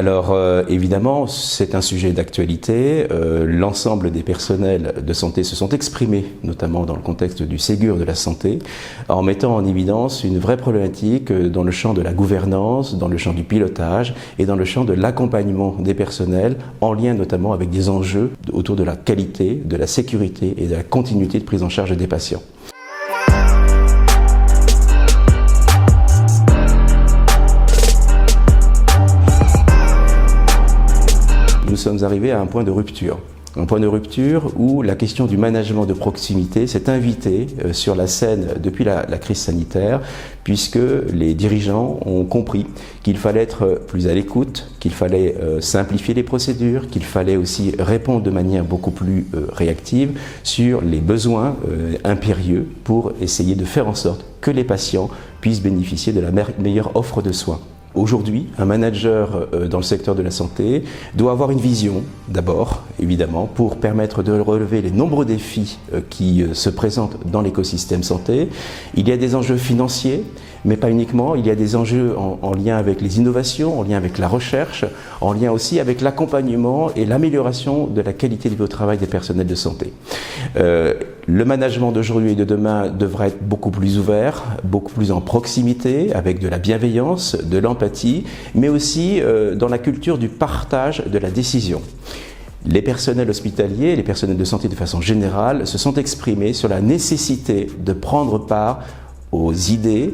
Alors évidemment, c'est un sujet d'actualité. L'ensemble des personnels de santé se sont exprimés, notamment dans le contexte du Ségur de la santé, en mettant en évidence une vraie problématique dans le champ de la gouvernance, dans le champ du pilotage et dans le champ de l'accompagnement des personnels, en lien notamment avec des enjeux autour de la qualité, de la sécurité et de la continuité de prise en charge des patients. Nous sommes arrivés à un point de rupture. Un point de rupture où la question du management de proximité s'est invitée sur la scène depuis la crise sanitaire, puisque les dirigeants ont compris qu'il fallait être plus à l'écoute, qu'il fallait simplifier les procédures, qu'il fallait aussi répondre de manière beaucoup plus réactive sur les besoins impérieux pour essayer de faire en sorte que les patients puissent bénéficier de la meilleure offre de soins. Aujourd'hui, un manager dans le secteur de la santé doit avoir une vision, d'abord, évidemment, pour permettre de relever les nombreux défis qui se présentent dans l'écosystème santé. Il y a des enjeux financiers, mais pas uniquement. Il y a des enjeux en lien avec les innovations, en lien avec la recherche, en lien aussi avec l'accompagnement et l'amélioration de la qualité de vie au travail des personnels de santé. Le management d'aujourd'hui et de demain devra être beaucoup plus ouvert, beaucoup plus en proximité, avec de la bienveillance, de l'empathie, mais aussi dans la culture du partage de la décision. Les personnels hospitaliers, les personnels de santé de façon générale, se sont exprimés sur la nécessité de prendre part aux idées,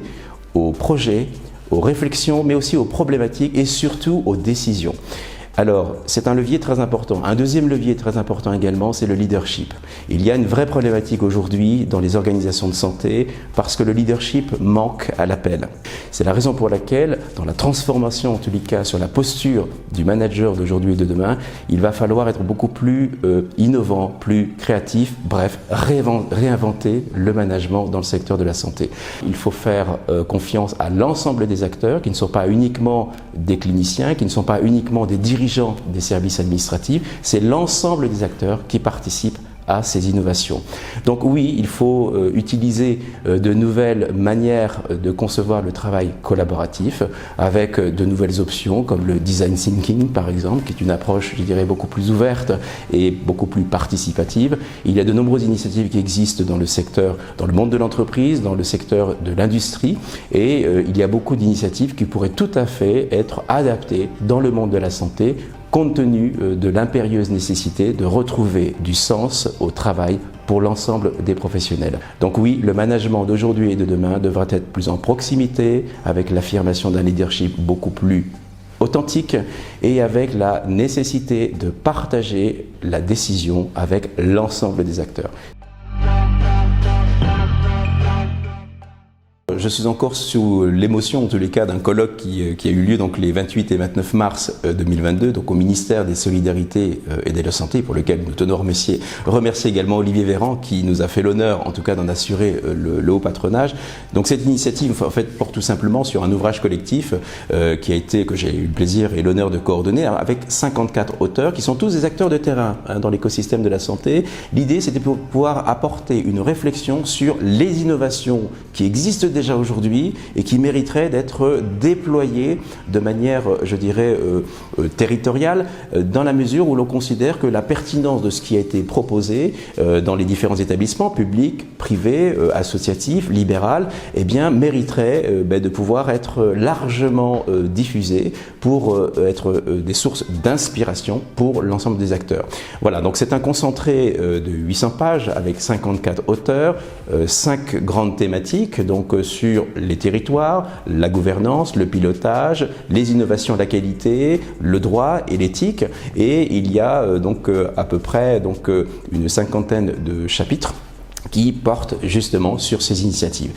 aux projets, aux réflexions, mais aussi aux problématiques et surtout aux décisions. Alors, c'est un levier très important. Un deuxième levier très important également, c'est le leadership. Il y a une vraie problématique aujourd'hui dans les organisations de santé parce que le leadership manque à l'appel. C'est la raison pour laquelle, dans la transformation, en tous les cas, sur la posture du manager d'aujourd'hui et de demain, il va falloir être beaucoup plus innovant, plus créatif, bref, réinventer le management dans le secteur de la santé. Il faut faire confiance à l'ensemble des acteurs qui ne sont pas uniquement des cliniciens, qui ne sont pas uniquement des dirigeants des services administratifs, c'est l'ensemble des acteurs qui participent à ces innovations. Donc oui, il faut utiliser de nouvelles manières de concevoir le travail collaboratif avec de nouvelles options comme le design thinking par exemple, qui est une approche, je dirais, beaucoup plus ouverte et beaucoup plus participative. Il y a de nombreuses initiatives qui existent dans le secteur, dans le monde de l'entreprise, dans le secteur de l'industrie et il y a beaucoup d'initiatives qui pourraient tout à fait être adaptées dans le monde de la santé compte tenu de l'impérieuse nécessité de retrouver du sens au travail pour l'ensemble des professionnels. Donc oui, le management d'aujourd'hui et de demain devra être plus en proximité, avec l'affirmation d'un leadership beaucoup plus authentique et avec la nécessité de partager la décision avec l'ensemble des acteurs. Je suis encore sous l'émotion, en tous les cas, d'un colloque qui a eu lieu donc les 28 et 29 mars 2022 donc au ministère des Solidarités et de la Santé, pour lequel nous tenons à remercier également Olivier Véran qui nous a fait l'honneur, en tout cas, d'en assurer le haut patronage. Donc cette initiative, en fait, porte tout simplement sur un ouvrage collectif que j'ai eu le plaisir et l'honneur de coordonner avec 54 auteurs qui sont tous des acteurs de terrain dans l'écosystème de la santé. L'idée, c'était pour pouvoir apporter une réflexion sur les innovations qui existent déjà aujourd'hui et qui mériteraient d'être déployées de manière, je dirais, territoriale, dans la mesure où l'on considère que la pertinence de ce qui a été proposé dans les différents établissements publics, privés, associatifs, libéraux, eh bien, mériterait de pouvoir être largement diffusée pour être des sources d'inspiration pour l'ensemble des acteurs. Voilà, donc c'est un concentré de 800 pages avec 54 auteurs, 5 grandes thématiques, donc sur les territoires, la gouvernance, le pilotage, les innovations, la qualité, le droit et l'éthique. Et il y a donc à peu près une cinquantaine de chapitres qui portent justement sur ces initiatives.